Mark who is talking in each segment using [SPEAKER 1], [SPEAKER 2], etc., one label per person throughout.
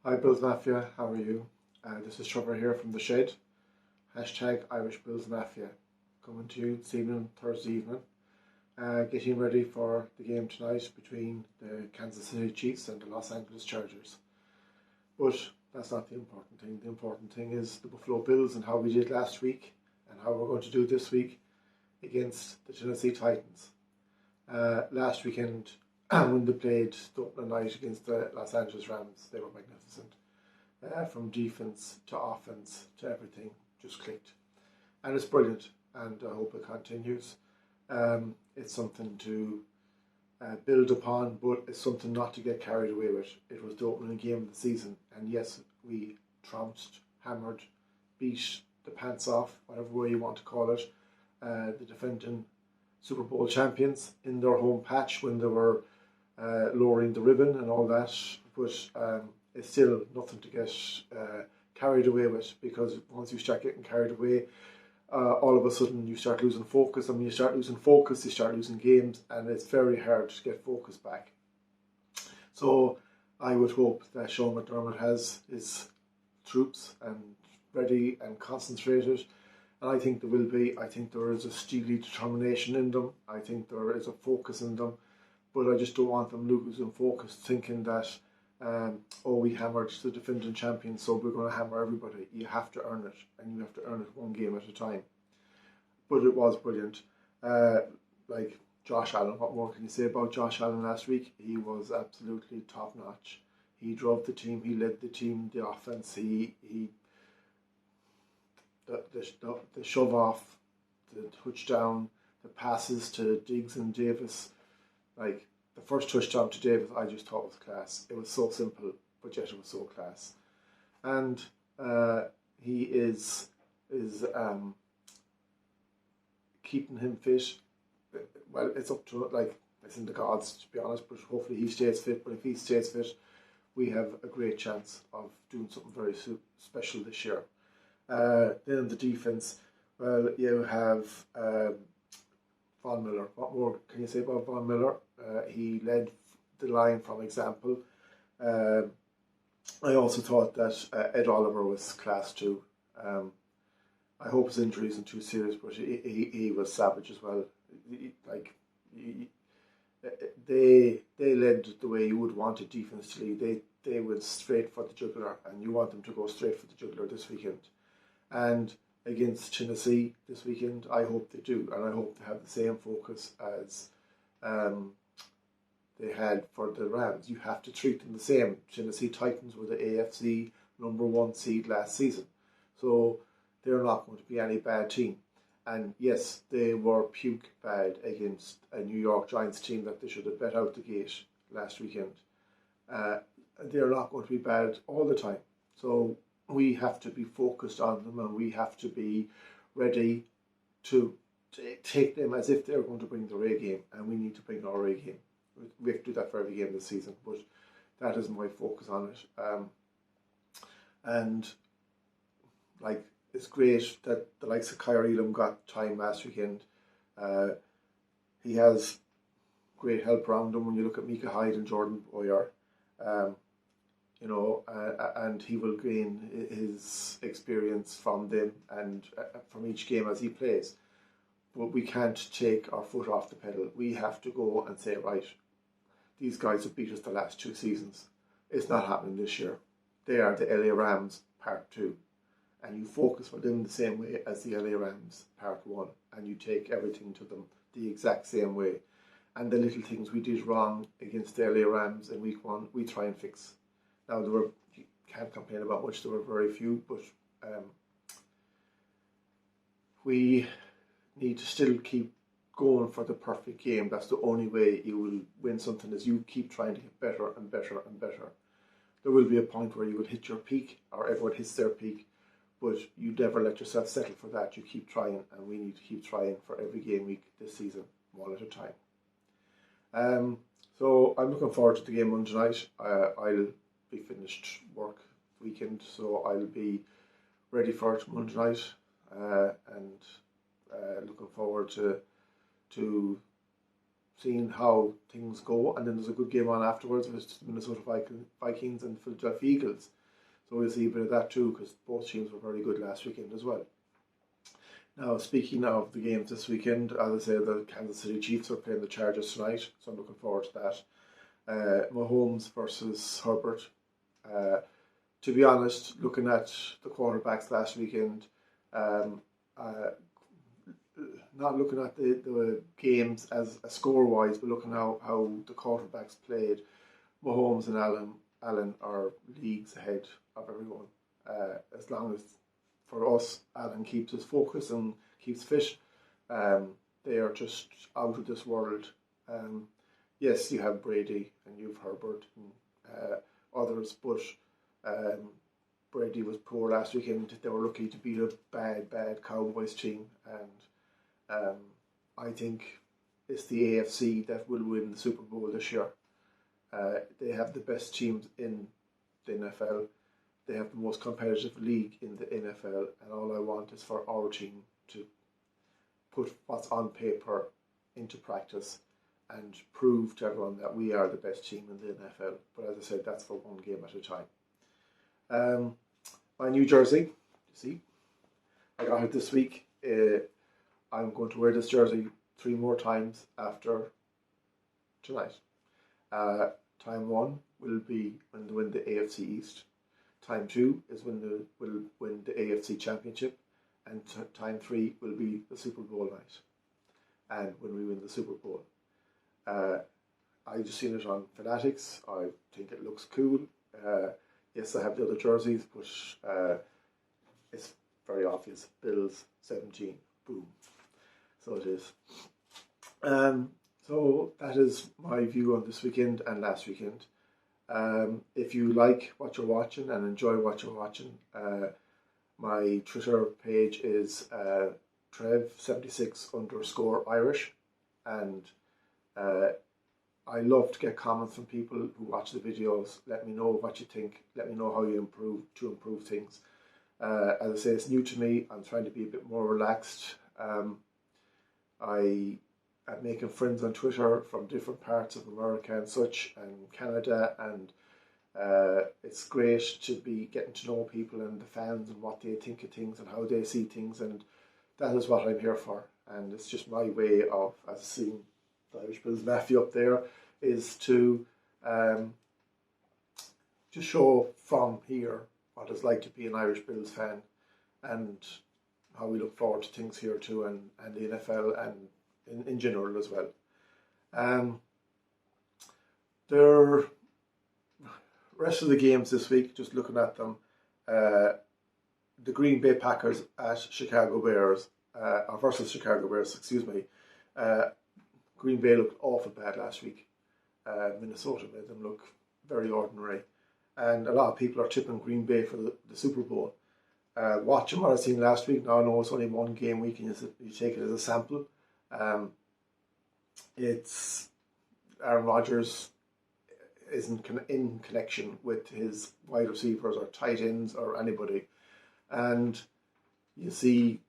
[SPEAKER 1] Hi Bills Mafia, how are you? This is Trevor here from The Shed. Hashtag Irish Bills Mafia. Coming to you this evening, Thursday evening. Getting ready for the game tonight between the Kansas City Chiefs and the Los Angeles Chargers. But that's not the important thing. The important thing is the Buffalo Bills and how we did last week and how we're going to do this week against the Tennessee Titans. Last weekend, when they played the opening night against the Los Angeles Rams, they were magnificent. From defense to offense to everything just clicked. And it's brilliant, and I hope it continues. It's something to build upon, but it's something not to get carried away with. It was the opening game of the season, and yes, we trounced, hammered, beat the pants off, whatever way you want to call it, the defending Super Bowl champions in their home patch when they were lowering the ribbon and all that. But it's still nothing to get carried away with, because once you start getting carried away, all of a sudden you start losing focus, and when you start losing focus you start losing games, and it's very hard to get focus back. So I would hope that Sean McDermott has his troops and ready and concentrated, and I think there will be. I think there is a steely determination in them. I think there is a focus in them, but I just don't want them losing focus, thinking that we hammered the defending champions, so we're going to hammer everybody. You have to earn it, and you have to earn it one game at a time. But it was brilliant. Like Josh Allen, what more can you say about Josh Allen last week? He was absolutely top notch. He drove the team, he led the team, the offense, the shove off, the touchdown, the passes to Diggs and Davis. Like, the first touchdown to Davis, I just thought was class. It was so simple, but yet it was so class. And he is keeping him fit. Well, it's up to, it's in the gods, to be honest, but hopefully he stays fit. But if he stays fit, we have a great chance of doing something very special this year. Then in the defense, well, you have Von Miller. What more can you say about Von Miller? He led the line from example. I also thought that Ed Oliver was class too. I hope his injury isn't too serious, but he was savage as well. They led the way you would want a defense to lead. They went straight for the jugular, and you want them to go straight for the jugular this weekend. And against Tennessee this weekend, I hope they do, and I hope they have the same focus as they had for the Rams. You have to treat them the same. Tennessee Titans were the AFC #1 seed last season, so they're not going to be any bad team. And yes, they were puke bad against a New York Giants team that they should have bet out the gate last weekend. They're not going to be bad all the time, so we have to be focused on them, and we have to be ready to take them as if they're going to bring their A game, and we need to bring our A game. We have to do that for every game this season, but that is my focus on it. And it's great that the likes of Kyer Elam got time last weekend. He has great help around him when you look at Micah Hyde and Jordan Boyer. And he will gain his experience from them and from each game as he plays. But we can't take our foot off the pedal. We have to go and say, right, these guys have beat us the last 2 seasons. It's not happening this year. They are the LA Rams Part 2. And you focus on them the same way as the LA Rams Part 1. And you take everything to them the exact same way. And the little things we did wrong against the LA Rams in week 1, we try and fix. Now, you can't complain about much. There were very few, but we need to still keep going for the perfect game. That's the only way you will win something, is you keep trying to get better and better and better. There will be a point where you will hit your peak, or everyone hits their peak, but you never let yourself settle for that. You keep trying, and we need to keep trying for every game week this season, one at a time. So I'm looking forward to the game Monday night. I'll be finished work weekend, so I'll be ready for it Monday night, and looking forward to seeing how things go, and then there's a good game on afterwards with the Minnesota Vikings and the Philadelphia Eagles. So we'll see a bit of that too, because both teams were very good last weekend as well. Now, speaking of the games this weekend, as I say, the Kansas City Chiefs are playing the Chargers tonight, so I'm looking forward to that. Mahomes versus Herbert. To be honest, looking at the quarterbacks last weekend, not looking at the games as score-wise, but looking at how the quarterbacks played, Mahomes and Allen are leagues ahead of everyone. As long as, for us, Allen keeps his focus and keeps fit, they are just out of this world. Yes, you have Brady and you have Herbert and others, but Brady was poor last weekend. They were lucky to beat a bad Cowboys team, and I think it's the AFC that will win the Super Bowl this year. They have the best teams in the NFL. They have the most competitive league in the NFL, and all I want is for our team to put what's on paper into practice and prove to everyone that we are the best team in the NFL. But as I said, that's for one game at a time. My new jersey, you see, I got it this week. I'm going to wear this jersey 3 more times after tonight. Time 1 will be when they win the AFC East. Time 2 is when they will win the AFC Championship, and time 3 will be the Super Bowl night, and when we win the Super Bowl. I just seen it on Fanatics. I think it looks cool. Yes, I have the other jerseys, but it's very obvious. Bills 17, boom. So it is. So that is my view on this weekend and last weekend. If you like what you're watching and enjoy what you're watching, my Twitter page is Trev76_Irish, and I love to get comments from people who watch the videos. Let me know what you think. Let me know how you improve things. As I say, it's new to me. I'm trying to be a bit more relaxed. I'm making friends on Twitter from different parts of America and such, and Canada, and it's great to be getting to know people and the fans and what they think of things and how they see things, and that is what I'm here for. And it's just my way of, as seeing the Irish Bills Mafia up there, is to just show from here what it's like to be an Irish Bills fan, and how we look forward to things here too, and the NFL and in general as well. The rest of the games this week, just looking at them, the Green Bay Packers at Chicago Bears, versus Chicago Bears, excuse me. Green Bay looked awful bad last week. Minnesota made them look very ordinary. And a lot of people are tipping Green Bay for the Super Bowl. Watching what I've seen last week, now I know it's only one game week and you take it as a sample. It's Aaron Rodgers isn't in connection with his wide receivers or tight ends or anybody. And you see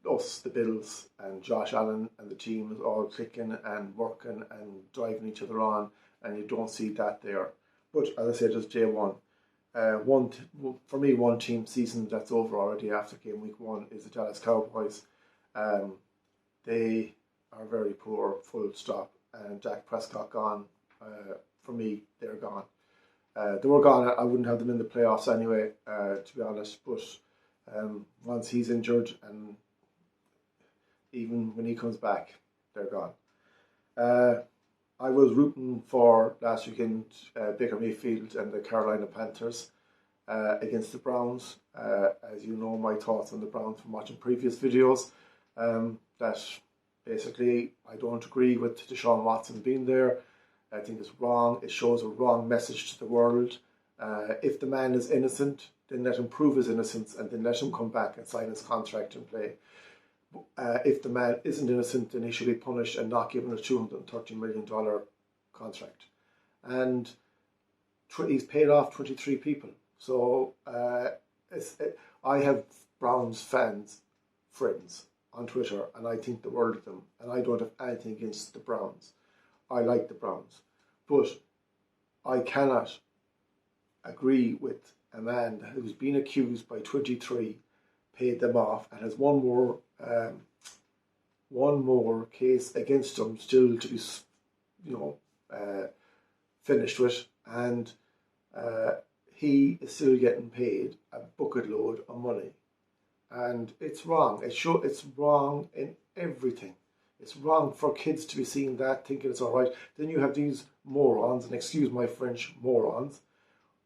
[SPEAKER 1] us, the Bills, and Josh Allen and the team is all clicking and working and driving each other on, and you don't see that there. But as I said, it's day one. For me, one team season that's over already after game week 1 is the Dallas Cowboys. They are very poor, full stop. And Dak Prescott gone. For me, they're gone. They were gone. I wouldn't have them in the playoffs anyway, to be honest. But once he's injured, and even when he comes back, they're gone. I was rooting for last weekend Baker Mayfield and the Carolina Panthers against the Browns. As you know, my thoughts on the Browns from watching previous videos, that basically I don't agree with Deshaun Watson being there. I think it's wrong. It shows a wrong message to the world. If the man is innocent, then let him prove his innocence and then let him come back and sign his contract and play. If the man isn't innocent, then he should be punished and not given a $230 million contract. And he's paid off 23 people. So I have Browns friends on Twitter, and I think the world of them, and I don't have anything against the Browns. I like the Browns, but I cannot agree with a man who's been accused by 23, paid them off, and has one more case against him still to be, finished with, and he is still getting paid a bucket load of money, and it's wrong. It's wrong in everything. It's wrong for kids to be seeing that, thinking it's all right. Then you have these morons, and excuse my French, morons,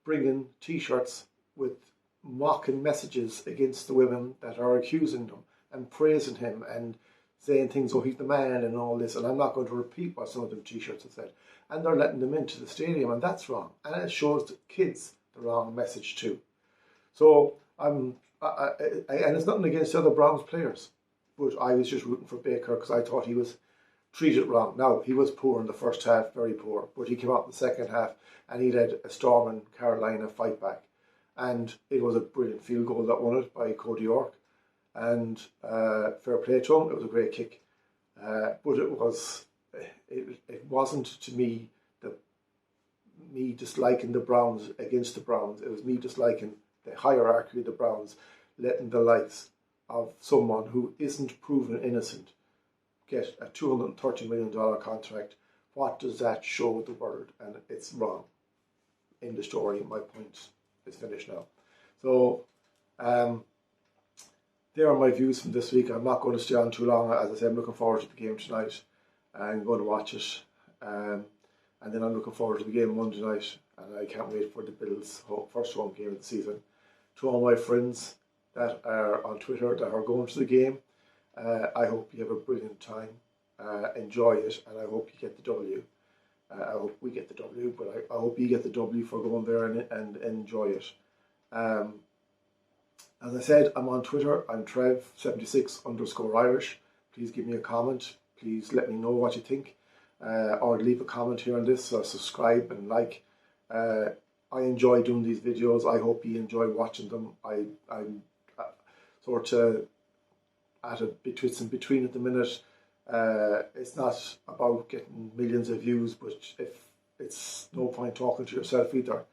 [SPEAKER 1] bringing T-shirts with mocking messages against the women that are accusing them and praising him and saying things, oh, he's the man and all this. And I'm not going to repeat what some of them T-shirts have said. And they're letting them into the stadium, and that's wrong. And it shows the kids the wrong message too. So and it's nothing against the other Browns players, but I was just rooting for Baker because I thought he was treated wrong. Now, he was poor in the first half, very poor, but he came out in the second half and he led a Storm and Carolina fight back. And it was a brilliant field goal that won it by Cody York. And fair play to him, it was a great kick. But it wasn't to me me disliking the Browns against the Browns. It was me disliking the hierarchy of the Browns, letting the likes of someone who isn't proven innocent get a $230 million contract. What does that show the world? And it's wrong. In the story, my point is finished now. So there are my views from this week. I'm not going to stay on too long. As I said, I'm looking forward to the game tonight. I'm going to watch it. And then I'm looking forward to the game Monday night. And I can't wait for the Bills' first home game of the season. To all my friends that are on Twitter that are going to the game, I hope you have a brilliant time. Enjoy it, and I hope you get the W. I hope we get the W, but I hope you get the W for going there and enjoy it. As I said, I'm on Twitter. I'm Trev76_Irish. Please give me a comment. Please let me know what you think. Or leave a comment here on this, or subscribe and like. I enjoy doing these videos. I hope you enjoy watching them. I'm sort of at a between at the minute. It's not about getting millions of views, but if it's no point talking to yourself either.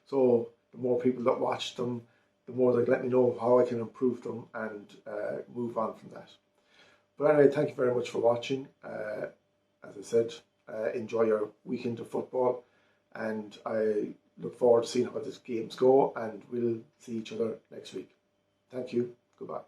[SPEAKER 1] So the more people that watch them, the more they let me know how I can improve them and move on from that. But anyway, thank you very much for watching. As I said, enjoy your weekend of football, and I look forward to seeing how these games go, and we'll see each other next week. Thank you. Goodbye.